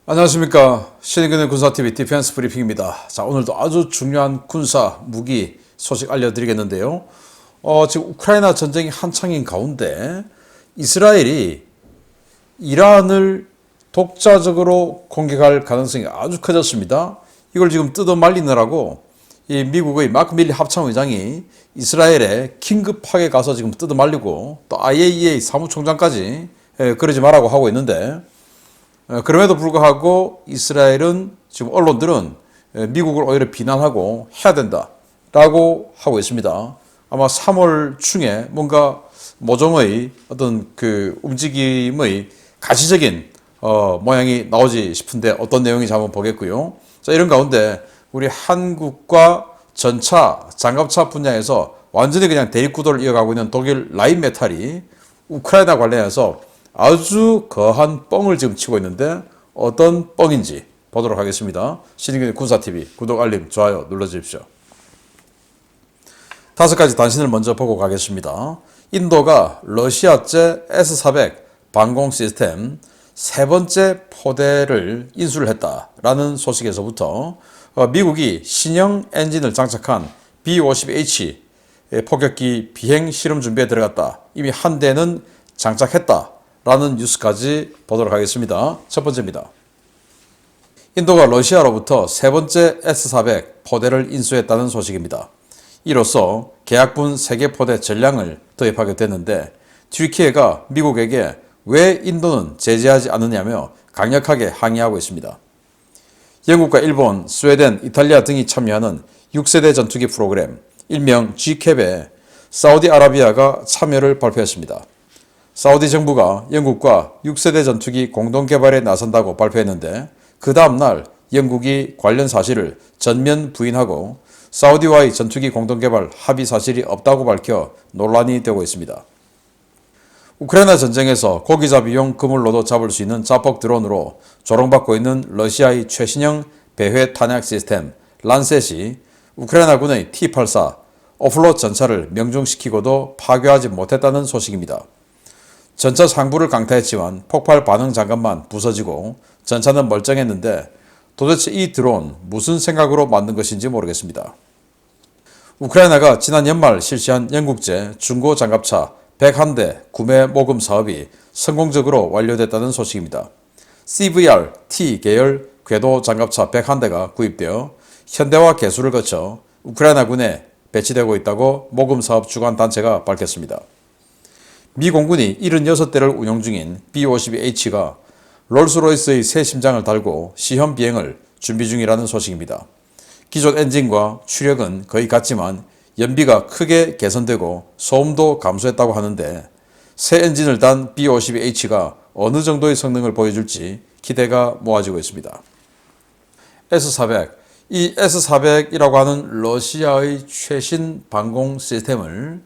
안녕하십니까. 신인근의 군사TV 디펜스 브리핑입니다. 자, 오늘도 아주 중요한 군사 무기 소식 알려드리겠는데요. 지금 우크라이나 전쟁이 한창인 가운데 이스라엘이 이란을 독자적으로 공격할 가능성이 아주 커졌습니다. 이걸 지금 뜯어 말리느라고 이 미국의 마크 밀리 합참의장이 이스라엘에 긴급하게 가서 지금 뜯어 말리고 또 IAEA 사무총장까지 그러지 말라고 하고 있는데, 그럼에도 불구하고 이스라엘은 지금 언론들은 미국을 오히려 비난하고 해야 된다라고 하고 있습니다. 아마 3월 중에 뭔가 모종의 어떤 그 움직임의 가시적인 모양이 나오지 싶은데 어떤 내용인지 한번 보겠고요. 자, 이런 가운데 우리 한국과 전차, 장갑차 분야에서 완전히 그냥 대립구도를 이어가고 있는 독일 라인메탈이 우크라이나 관련해서 아주 거한 뻥을 지금 치고 있는데 어떤 뻥인지 보도록 하겠습니다. 신인근의 군사TV 구독, 알림, 좋아요 눌러주십시오. 5가지 단신을 먼저 보고 가겠습니다. 인도가 러시아제 S-400 방공 시스템 세 번째 포대를 인수를 했다라는 소식에서부터 미국이 신형 엔진을 장착한 B-50H 포격기 비행 실험 준비에 들어갔다. 이미 한 대는 장착했다. 라는 뉴스까지 보도록 하겠습니다. 첫 번째입니다. 인도가 러시아로부터 세 번째 S-400 포대를 인수했다는 소식입니다. 이로써 계약분 3개 포대 전량을 도입하게 됐는데, 튀르키예가 미국에게 왜 인도는 제재하지 않느냐며 강력하게 항의하고 있습니다. 영국과 일본, 스웨덴, 이탈리아 등이 참여하는 6세대 전투기 프로그램 일명 G캡에 사우디아라비아가 참여를 발표했습니다. 사우디 정부가 영국과 6세대 전투기 공동 개발에 나선다고 발표했는데, 그 다음날 영국이 관련 사실을 전면 부인하고 사우디와의 전투기 공동 개발 합의 사실이 없다고 밝혀 논란이 되고 있습니다. 우크라이나 전쟁에서 고기잡이용 그물로도 잡을 수 있는 자폭 드론으로 조롱받고 있는 러시아의 최신형 배회 탄약 시스템 란셋이 우크라이나군의 T-84 오플롯 전차를 명중시키고도 파괴하지 못했다는 소식입니다. 전차 상부를 강타했지만 폭발 반응 장갑만 부서지고 전차는 멀쩡했는데, 도대체 이 드론 무슨 생각으로 만든 것인지 모르겠습니다. 우크라이나가 지난 연말 실시한 영국제 중고 장갑차 101대 구매 모금 사업이 성공적으로 완료됐다는 소식입니다. CVR-T 계열 궤도 장갑차 101대가 구입되어 현대화 개수를 거쳐 우크라이나군에 배치되고 있다고 모금 사업 주관 단체가 밝혔습니다. 미 공군이 76대를 운용 중인 B-52H가 롤스로이스의 새 심장을 달고 시험 비행을 준비 중이라는 소식입니다. 기존 엔진과 추력은 거의 같지만 연비가 크게 개선되고 소음도 감소했다고 하는데, 새 엔진을 단 B-52H가 어느 정도의 성능을 보여줄지 기대가 모아지고 있습니다. S-400, 이 S-400이라고 하는 러시아의 최신 방공 시스템을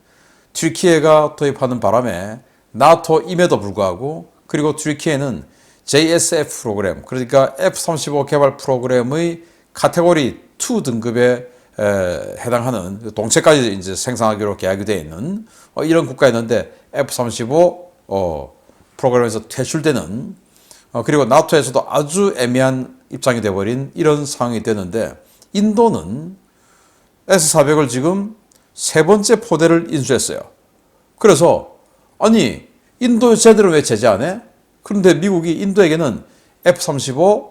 튀르키예가 도입하는 바람에 나토임에도 불구하고, 그리고 튀르키예는 JSF 프로그램, 그러니까 F-35 개발 프로그램의 카테고리 2 등급에 해당하는 동체까지 이제 생산하기로 계약이 되어 있는 이런 국가였는데, F-35 프로그램에서 퇴출되는, 그리고 나토에서도 아주 애매한 입장이 되어버린 이런 상황이 되는데, 인도는 S-400을 지금 세 번째 포대를 인수했어요. 그래서 아니, 인도 쟤들은 왜 제재 안 해? 그런데 미국이 인도에게는 F-35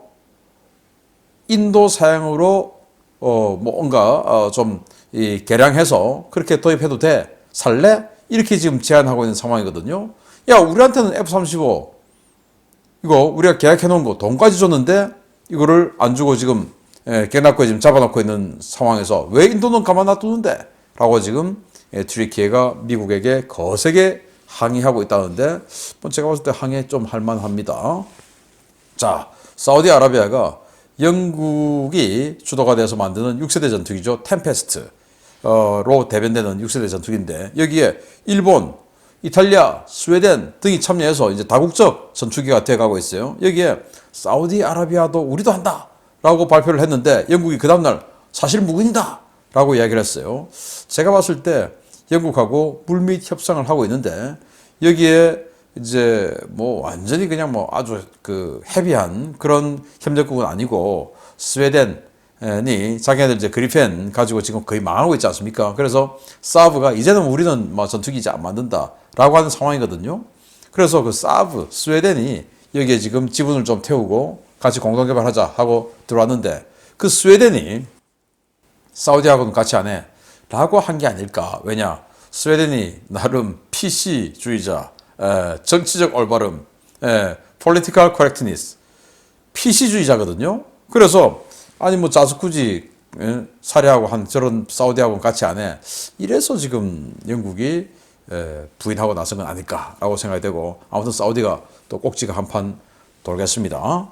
인도 사양으로 뭔가 좀 개량해서 그렇게 도입해도 돼? 살래? 이렇게 지금 제안하고 있는 상황이거든요. 야, 우리한테는 F-35 이거 우리가 계약해 놓은 거 돈까지 줬는데 이거를 안 주고 지금 개납고에 지금 잡아놓고 있는 상황에서 왜 인도는 가만 놔두는데? 라고 지금 튀르키예가 미국에게 거세게 항의하고 있다는데, 제가 봤을 때 항의 좀 할만합니다. 자, 사우디아라비아가 영국이 주도가 돼서 만드는 6세대 전투기죠. 템페스트로 대변되는 6세대 전투기인데, 여기에 일본, 이탈리아, 스웨덴 등이 참여해서 이제 다국적 전투기가 되어가고 있어요. 여기에 사우디아라비아도 우리도 한다 라고 발표를 했는데, 영국이 그 다음날 사실 무근이다 라고 이야기를 했어요. 제가 봤을 때 영국하고 물밑 협상을 하고 있는데, 여기에 이제 뭐 완전히 그냥 뭐 아주 그 헤비한 그런 협력국은 아니고 스웨덴이 자기네들 이제 그리펜 가지고 지금 거의 망하고 있지 않습니까? 그래서 사브가 이제는 우리는 뭐 전투기 이제 안 만든다라고 하는 상황이거든요. 그래서 그 사브 스웨덴이 여기에 지금 지분을 좀 태우고 같이 공동 개발하자 하고 들어왔는데 그 스웨덴이 사우디하고는 같이 안 해. 라고 한 게 아닐까. 왜냐? 스웨덴이 나름 PC주의자, 정치적 올바름, political correctness, PC주의자거든요. 그래서 아니 뭐 자스쿠지 살해하고 한 저런 사우디하고는 같이 안 해. 이래서 지금 영국이 부인하고 나선 건 아닐까라고 생각이 되고 아무튼 사우디가 또 꼭지가 한 판 돌겠습니다.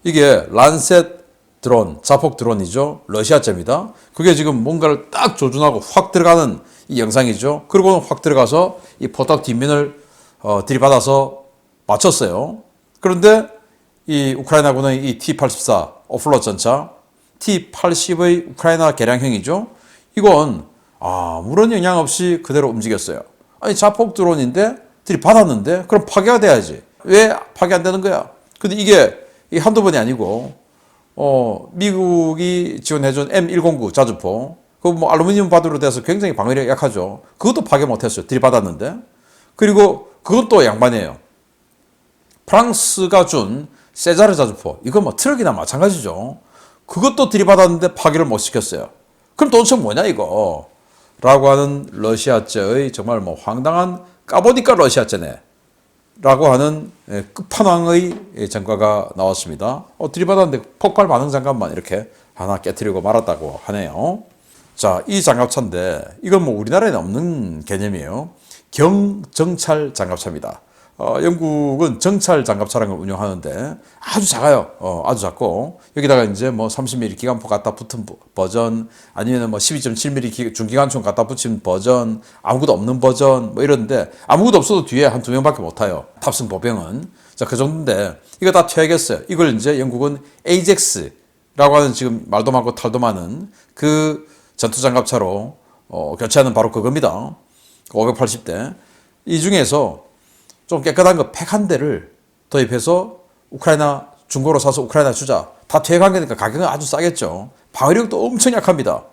이게 란셋 드론, 자폭 드론이죠. 러시아제입니다. 그게 지금 뭔가를 딱 조준하고 확 들어가는 이 영상이죠. 그리고는 확 들어가서 이 포탑 뒷면을 들이받아서 맞췄어요. 그런데 이 우크라이나군의 이 T-84 오플롯 전차, T-80의 우크라이나 개량형이죠. 이건 아무런 영향 없이 그대로 움직였어요. 아니 자폭 드론인데 들이받았는데 그럼 파괴가 돼야지. 왜 파괴 안 되는 거야? 근데 이게 한두 번이 아니고 미국이 지원해준 M109 자주포, 그 뭐 알루미늄 바드로 돼서 굉장히 방어력이 약하죠. 그것도 파괴 못했어요. 들이받았는데. 그리고 그것도 양반이에요. 프랑스가 준 세자르 자주포, 이건 뭐 트럭이나 마찬가지죠. 그것도 들이받았는데 파괴를 못 시켰어요. 그럼 도대체 뭐냐 이거? 라고 하는 러시아제의 정말 뭐 황당한 까보니까 러시아제네. 라고 하는 끝판왕의 전과가 나왔습니다. 들이받았는데 폭발 반응 장갑만 이렇게 하나 깨트리고 말았다고 하네요. 자, 이 장갑차인데 이건 뭐 우리나라에는 없는 개념이에요. 경정찰 장갑차입니다. 영국은 정찰 장갑차라는 걸 운영하는데 아주 작아요. 아주 작고 여기다가 이제 뭐 30mm 기관포 갖다 붙은 버전 아니면 뭐 12.7mm 중기관총 갖다 붙인 버전 아무것도 없는 버전 뭐 이런데 아무것도 없어도 뒤에 한 두 명밖에 못 타요. 탑승 보병은. 자, 그 정도인데 이거 다 퇴役했어요. 이걸 이제 영국은 AJAX라고 하는 지금 말도 많고 탈도 많은 그 전투 장갑차로 교체하는 바로 그겁니다. 580대. 이 중에서 좀 깨끗한 거 101대를 도입해서 우크라이나 중고로 사서 우크라이나 주자. 다 퇴역한 거니까 가격은 아주 싸겠죠. 방어력도 엄청 약합니다.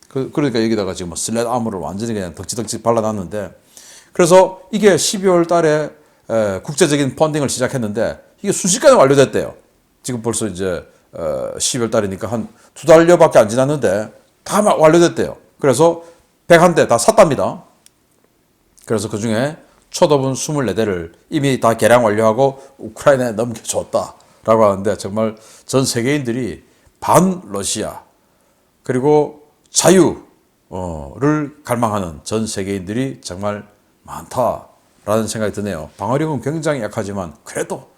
그러니까 여기다가 지금 뭐 슬랫 아머를 완전히 그냥 덕지덕지 발라놨는데 그래서 이게 12월 달에 국제적인 펀딩을 시작했는데 이게 순식간에 완료됐대요. 지금 벌써 이제 12월 달이니까 한 두 달여밖에 안 지났는데 다 완료됐대요. 그래서 101대 다 샀답니다. 그래서 그 중에 초도분 24대를 이미 다 개량 완료하고 우크라이나에 넘겨줬다라고 하는데 정말 전 세계인들이 반 러시아 그리고 자유를 갈망하는 전 세계인들이 정말 많다라는 생각이 드네요. 방어력은 굉장히 약하지만 그래도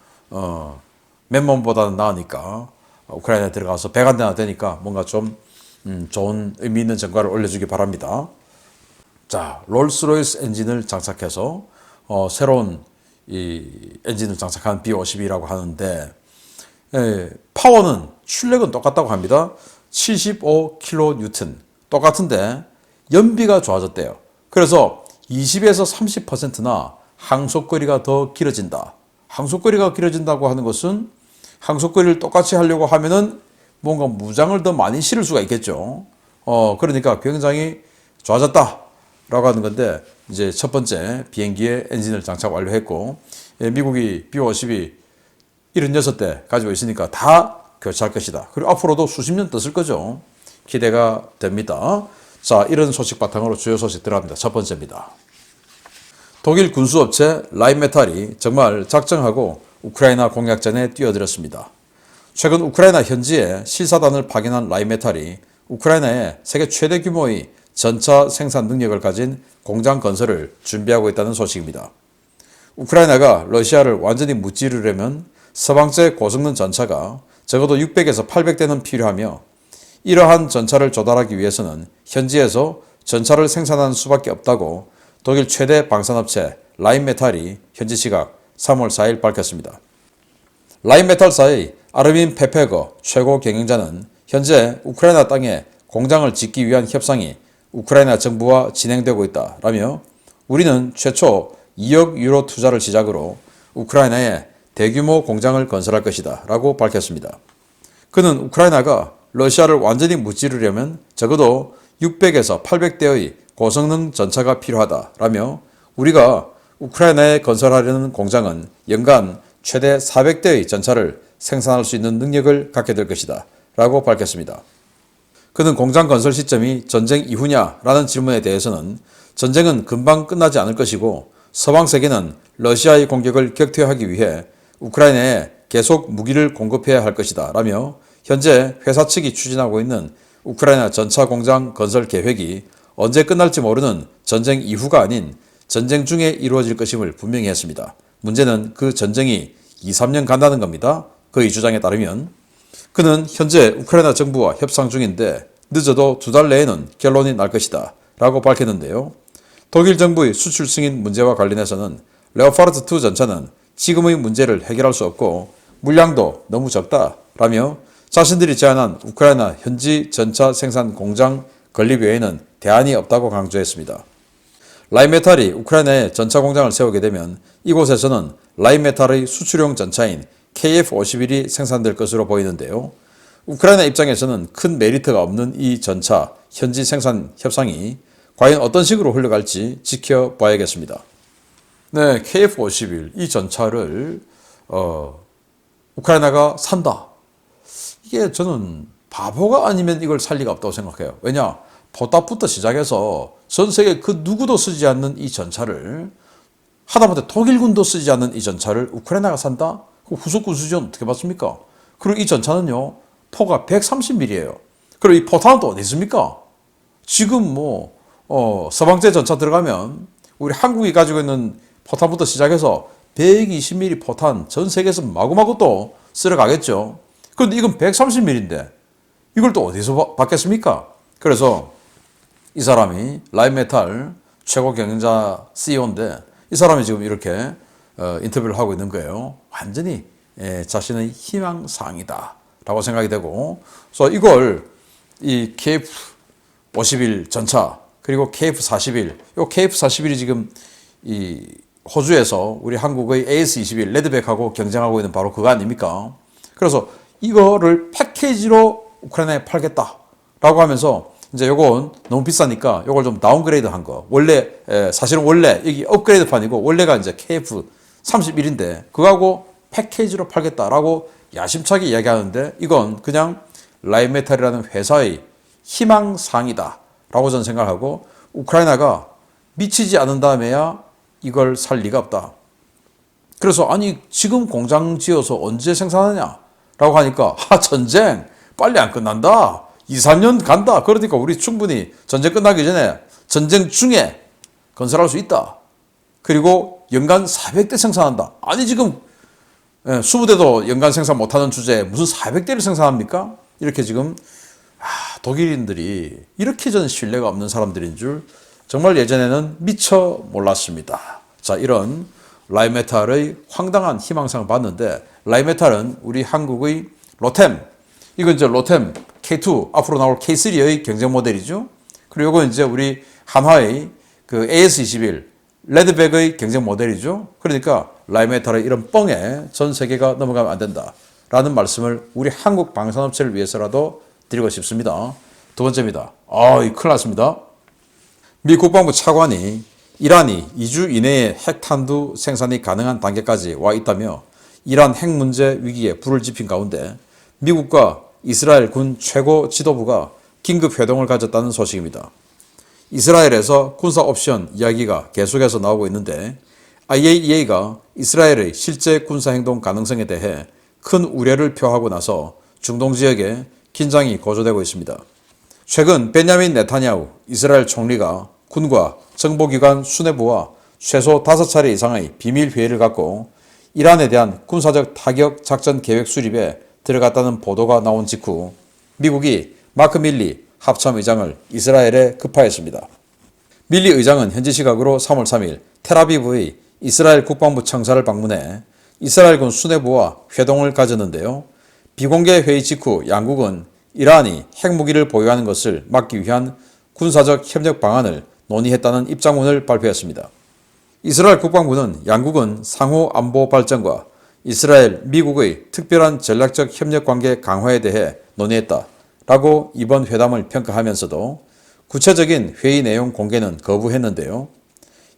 맨몸보다는 나으니까 우크라이나에 들어가서 101대나 되니까 뭔가 좀 좋은 의미 있는 전과를 올려주기 바랍니다. 자, 롤스로이스 엔진을 장착해서 새로운 이 엔진을 장착한 B52라고 하는데 파워는 출력은 똑같다고 합니다. 75kN 똑같은데 연비가 좋아졌대요. 그래서 20에서 30%나 항속거리가 더 길어진다. 항속거리가 길어진다고 하는 것은 항속거리를 똑같이 하려고 하면은 뭔가 무장을 더 많이 실을 수가 있겠죠. 그러니까 굉장히 좋아졌다. 라고 하는 건데 이제 첫 번째 비행기에 엔진을 장착 완료했고 미국이 B-52 76대 가지고 있으니까 다 교체할 것이다. 그리고 앞으로도 수십 년 더 쓸 거죠. 기대가 됩니다. 자, 이런 소식 바탕으로 주요 소식 들어갑니다. 첫 번째입니다. 독일 군수업체 라인메탈이 정말 작정하고 우크라이나 공약전에 뛰어들었습니다. 최근 우크라이나 현지에 실사단을 파견한 라인메탈이 우크라이나에 세계 최대 규모의 전차 생산 능력을 가진 공장 건설을 준비하고 있다는 소식입니다. 우크라이나가 러시아를 완전히 무찌르려면 서방제 고성능 전차가 적어도 600에서 800대는 필요하며 이러한 전차를 조달하기 위해서는 현지에서 전차를 생산하는 수밖에 없다고 독일 최대 방산업체 라인메탈이 현지 시각 3월 4일 밝혔습니다. 라인메탈사의 아르민 페페거 최고 경영자는 현재 우크라이나 땅에 공장을 짓기 위한 협상이 우크라이나 정부와 진행되고 있다라며 우리는 최초 2억 유로 투자를 시작으로 우크라이나에 대규모 공장을 건설할 것이다 라고 밝혔습니다. 그는 우크라이나가 러시아를 완전히 무찌르려면 적어도 600에서 800대의 고성능 전차가 필요하다라며 우리가 우크라이나에 건설하려는 공장은 연간 최대 400대의 전차를 생산할 수 있는 능력을 갖게 될 것이다 라고 밝혔습니다. 그는 공장 건설 시점이 전쟁 이후냐 라는 질문에 대해서는 전쟁은 금방 끝나지 않을 것이고 서방 세계는 러시아의 공격을 격퇴하기 위해 우크라이나에 계속 무기를 공급해야 할 것이다 라며 현재 회사 측이 추진하고 있는 우크라이나 전차 공장 건설 계획이 언제 끝날지 모르는 전쟁 이후가 아닌 전쟁 중에 이루어질 것임을 분명히 했습니다. 문제는 그 전쟁이 2, 3년 간다는 겁니다. 그의 주장에 따르면 그는 현재 우크라이나 정부와 협상 중인데 늦어도 2달 내에는 결론이 날 것이다 라고 밝혔는데요. 독일 정부의 수출 승인 문제와 관련해서는 레오파르트2 전차는 지금의 문제를 해결할 수 없고 물량도 너무 적다라며 자신들이 제안한 우크라이나 현지 전차 생산 공장 건립 외에는 대안이 없다고 강조했습니다. 라인메탈이 우크라이나에 전차 공장을 세우게 되면 이곳에서는 라인메탈의 수출용 전차인 KF-51이 생산될 것으로 보이는데요. 우크라이나 입장에서는 큰 메리트가 없는 이 전차 현지 생산 협상이 과연 어떤 식으로 흘러갈지 지켜봐야겠습니다. 네, KF-51 이 전차를 우크라이나가 산다. 이게 저는 바보가 아니면 이걸 살 리가 없다고 생각해요. 왜냐? 포탑부터 시작해서 전 세계 그 누구도 쓰지 않는 이 전차를 하다못해 독일군도 쓰지 않는 이 전차를 우크라이나가 산다? 그 후속 우수전 어떻게 받습니까? 그리고 이 전차는요, 포가 130mm예요. 그리고 이 포탄은 또 어디 있습니까? 지금 서방제 전차 들어가면 우리 한국이 가지고 있는 포탄부터 시작해서 120mm 포탄 전 세계에서 마구마구 또 쓸어 가겠죠. 그런데 이건 130mm인데 이걸 또 어디서 받겠습니까? 그래서 이 사람이 라인메탈 최고 경영자 CEO인데 이 사람이 지금 이렇게 인터뷰를 하고 있는 거예요. 완전히 자신의 희망사항이다 라고 생각이 되고, 그래서 이걸 이 KF-51 전차 그리고 KF-41, 요 KF-41이 지금 이 호주에서 우리 한국의 AS-21 레드백하고 경쟁하고 있는 바로 그거 아닙니까? 그래서 이거를 패키지로 우크라이나에 팔겠다라고 하면서 이제 요건 너무 비싸니까 요걸 좀 다운그레이드 한 거. 원래 사실은 원래 여기 업그레이드판이고 원래가 이제 KF-31인데 그거하고 패키지로 팔겠다라고 야심차게 이야기하는데 이건 그냥 라인메탈이라는 회사의 희망사항이다 라고 저는 생각하고 우크라이나가 미치지 않은 다음에야 이걸 살 리가 없다. 그래서 아니 지금 공장 지어서 언제 생산하냐 라고 하니까 전쟁 빨리 안 끝난다. 2, 3년 간다. 그러니까 우리 충분히 전쟁 끝나기 전에 전쟁 중에 건설할 수 있다. 그리고 연간 400대 생산한다. 아니 지금 20대도 연간 생산 못하는 주제에 무슨 400대를 생산합니까? 이렇게 지금 독일인들이 이렇게 저는 신뢰가 없는 사람들인 줄 정말 예전에는 미처 몰랐습니다. 자, 이런 라인메탈의 황당한 희망상을 봤는데 라인메탈은 우리 한국의 로템, 이건 이제 로템 K2 앞으로 나올 K3의 경쟁 모델이죠. 그리고 이건 이제 우리 한화의 그 AS21 레드백의 경쟁 모델이죠. 그러니까 라인메탈의 이런 뻥에 전 세계가 넘어가면 안 된다라는 말씀을 우리 한국 방산업체를 위해서라도 드리고 싶습니다. 두 번째입니다. 큰일 났습니다. 미 국방부 차관이 이란이 2주 이내에 핵탄두 생산이 가능한 단계까지 와 있다며 이란 핵 문제 위기에 불을 지핀 가운데 미국과 이스라엘 군 최고 지도부가 긴급 회동을 가졌다는 소식입니다. 이스라엘에서 군사 옵션 이야기가 계속해서 나오고 있는데 IAEA가 이스라엘의 실제 군사 행동 가능성에 대해 큰 우려를 표하고 나서 중동 지역에 긴장이 고조되고 있습니다. 최근 베냐민 네타냐후 이스라엘 총리가 군과 정보기관 수뇌부와 최소 5차례 이상의 비밀 회의를 갖고 이란에 대한 군사적 타격 작전 계획 수립에 들어갔다는 보도가 나온 직후 미국이 마크 밀리 합참 의장을 이스라엘에 급파했습니다. 밀리 의장은 현지 시각으로 3월 3일 텔아비브의 이스라엘 국방부 청사를 방문해 이스라엘군 수뇌부와 회동을 가졌는데요. 비공개 회의 직후 양국은 이란이 핵무기를 보유하는 것을 막기 위한 군사적 협력 방안을 논의했다는 입장문을 발표했습니다. 이스라엘 국방부는 양국은 상호 안보 발전과 이스라엘, 미국의 특별한 전략적 협력 관계 강화에 대해 논의했다라고 이번 회담을 평가하면서도 구체적인 회의 내용 공개는 거부했는데요.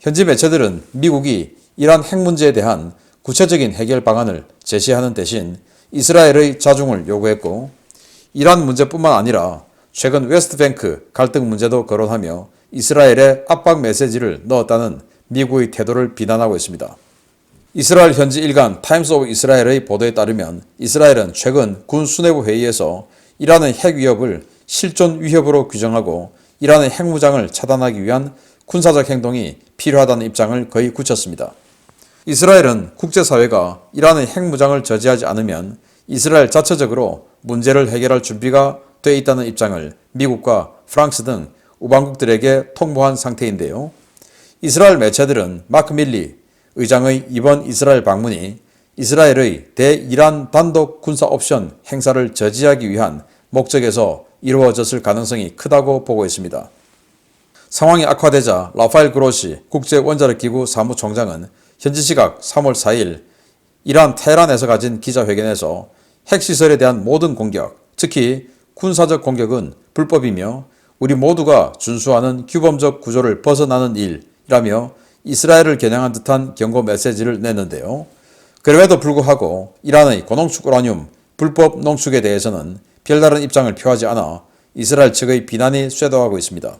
현지 매체들은 미국이 이란 핵 문제에 대한 구체적인 해결 방안을 제시하는 대신 이스라엘의 자중을 요구했고, 이란 문제뿐만 아니라 최근 웨스트뱅크 갈등 문제도 거론하며 이스라엘에 압박 메시지를 넣었다는 미국의 태도를 비난하고 있습니다. 이스라엘 현지 일간 타임스 오브 이스라엘의 보도에 따르면 이스라엘은 최근 군 수뇌부 회의에서 이란의 핵 위협을 실존 위협으로 규정하고 이란의 핵무장을 차단하기 위한 군사적 행동이 필요하다는 입장을 거의 굳혔습니다. 이스라엘은 국제사회가 이란의 핵무장을 저지하지 않으면 이스라엘 자체적으로 문제를 해결할 준비가 돼 있다는 입장을 미국과 프랑스 등 우방국들에게 통보한 상태인데요. 이스라엘 매체들은 마크 밀리 의장의 이번 이스라엘 방문이 이스라엘의 대이란 단독 군사 옵션 행사를 저지하기 위한 목적에서 이루어졌을 가능성이 크다고 보고 있습니다. 상황이 악화되자 라파엘 그로시 국제원자력기구 사무총장은 현지 시각 3월 4일 이란 테헤란에서 가진 기자회견에서 핵시설에 대한 모든 공격, 특히 군사적 공격은 불법이며 우리 모두가 준수하는 규범적 구조를 벗어나는 일이라며 이스라엘을 겨냥한 듯한 경고 메시지를 냈는데요. 그럼에도 불구하고 이란의 고농축 우라늄 불법 농축에 대해서는 별다른 입장을 표하지 않아 이스라엘 측의 비난이 쇄도하고 있습니다.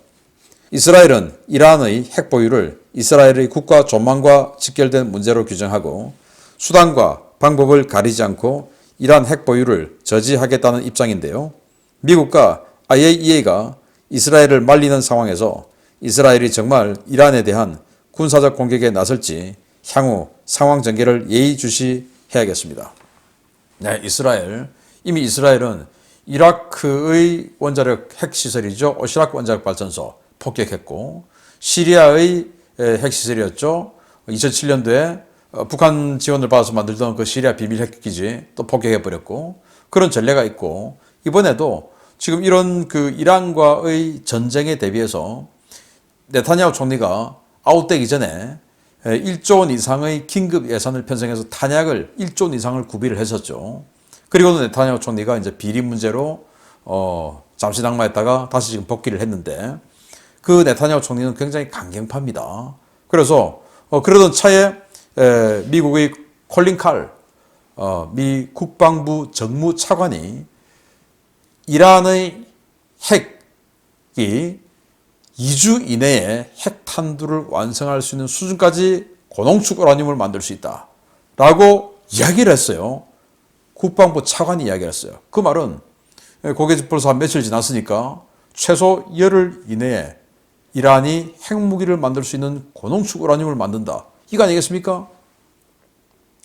이스라엘은 이란의 핵 보유를 이스라엘의 국가 존망과 직결된 문제로 규정하고 수단과 방법을 가리지 않고 이란 핵 보유를 저지하겠다는 입장인데요. 미국과 IAEA가 이스라엘을 말리는 상황에서 이스라엘이 정말 이란에 대한 군사적 공격에 나설지 향후 상황 전개를 예의주시해야겠습니다. 네, 이미 이스라엘은 이라크의 원자력 핵시설이죠. 오시라크 원자력 발전소 폭격했고, 시리아의 핵시설이었죠. 2007년도에 북한 지원을 받아서 만들던 그 시리아 비밀 핵기지 또 폭격해버렸고, 그런 전례가 있고, 이번에도 지금 이런 그 이란과의 전쟁에 대비해서 네타냐후 총리가 아웃되기 전에 1조 원 이상의 긴급 예산을 편성해서 탄약을 1조 원 이상을 구비를 했었죠. 그리고는 네타냐후 총리가 이제 비리 문제로 잠시 낙마했다가 다시 지금 복귀를 했는데, 그 네타냐후 총리는 굉장히 강경파입니다. 그래서 그러던 차에 미국의 콜린 칼 미 국방부 정무차관이 이란의 핵이 2주 이내에 핵탄두를 완성할 수 있는 수준까지 고농축 우라늄을 만들 수 있다라고 이야기를 했어요. 국방부 차관이 이야기를 했어요. 그 말은 그게 벌써 한 며칠 지났으니까 최소 열흘 이내에 이란이 핵무기를 만들 수 있는 고농축 우라늄을 만든다. 이거 아니겠습니까?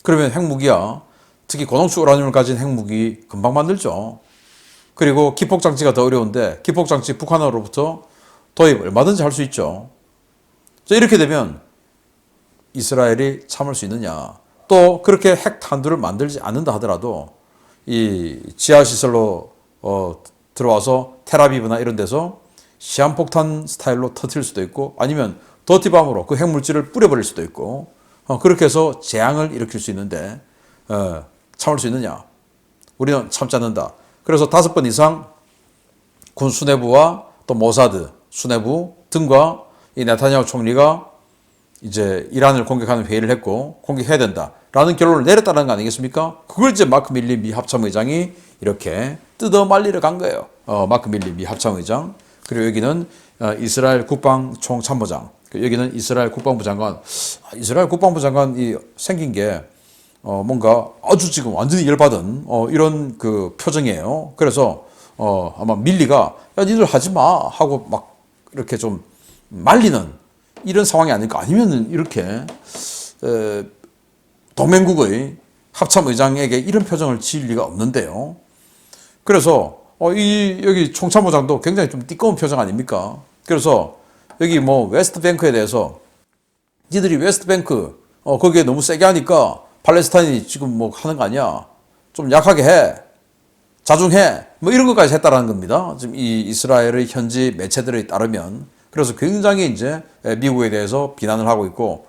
그러면 핵무기야. 특히 고농축 우라늄을 가진 핵무기 금방 만들죠. 그리고 기폭장치가 더 어려운데 기폭장치 북한으로부터 도입 얼마든지 할 수 있죠. 이렇게 되면 이스라엘이 참을 수 있느냐. 또 그렇게 핵탄두를 만들지 않는다 하더라도 이 지하시설로 들어와서 텔아비브나 이런 데서 시한폭탄 스타일로 터뜨릴 수도 있고, 아니면 더티밤으로 그 핵물질을 뿌려버릴 수도 있고, 그렇게 해서 재앙을 일으킬 수 있는데 참을 수 있느냐. 우리는 참지 않는다. 그래서 5번 이상 군 수뇌부와 또 모사드 수뇌부 등과 이 네타냐후 총리가 이제 이란을 공격하는 회의를 했고 공격해야 된다라는 결론을 내렸다는 거 아니겠습니까? 그걸 이제 마크 밀리 미 합참의장이 이렇게 뜯어 말리러 간 거예요. 마크 밀리 미 합참의장. 그리고 여기는 이스라엘 국방총참모장. 여기는 이스라엘 국방부 장관. 이스라엘 국방부 장관이 생긴 게 뭔가 아주 지금 완전히 열받은 이런 그 표정이에요. 그래서 아마 밀리가 야 니들 하지 마 하고 막 이렇게 좀 말리는 이런 상황이 아닐까. 아니면 이렇게 동맹국의 합참의장에게 이런 표정을 지을 리가 없는데요. 그래서 여기 총참모장도 굉장히 좀 띠꺼운 표정 아닙니까? 그래서 여기 뭐 웨스트뱅크에 대해서 니들이 웨스트뱅크 거기에 너무 세게 하니까 팔레스타인이 지금 뭐 하는 거 아니야. 좀 약하게 해. 자중해. 뭐 이런 것까지 했다라는 겁니다. 지금 이 이스라엘의 현지 매체들에 따르면. 그래서 굉장히 이제 미국에 대해서 비난을 하고 있고,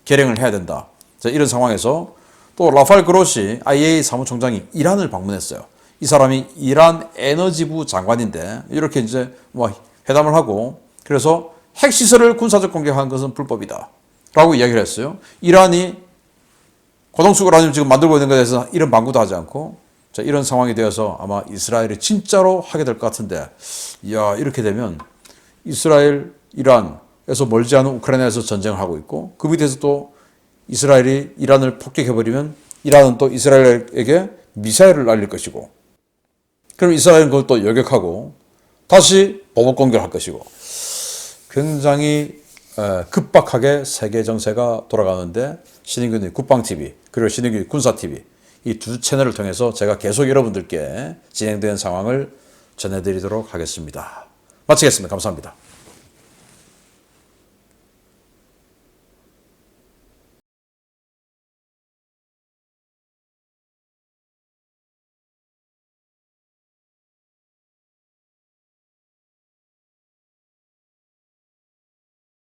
결행을 해야 된다. 자, 이런 상황에서 또 라파엘 그로시 IAEA 사무총장이 이란을 방문했어요. 이 사람이 이란 에너지부 장관인데 이렇게 이제 뭐 회담을 하고 그래서 핵시설을 군사적 공격한 것은 불법이다. 라고 이야기를 했어요. 이란이 고동수 우라늄 지금 만들고 있는 것에 대해서 이런 방구도 하지 않고 자, 이런 상황이 되어서 아마 이스라엘이 진짜로 하게 될 것 같은데 이야, 이렇게 되면 이스라엘, 이란에서 멀지 않은 우크라이나에서 전쟁을 하고 있고 그 밑에서 또 이스라엘이 이란을 폭격해버리면 이란은 또 이스라엘에게 미사일을 날릴 것이고 그럼 이스라엘은 그걸 또 요격하고 다시 보복 공격을 할 것이고 굉장히 급박하게 세계 정세가 돌아가는데 신인균의 국방TV 그리고 신인균의 군사TV 이 두 채널을 통해서 제가 계속 여러분들께 진행되는 상황을 전해드리도록 하겠습니다. 마치겠습니다. 감사합니다.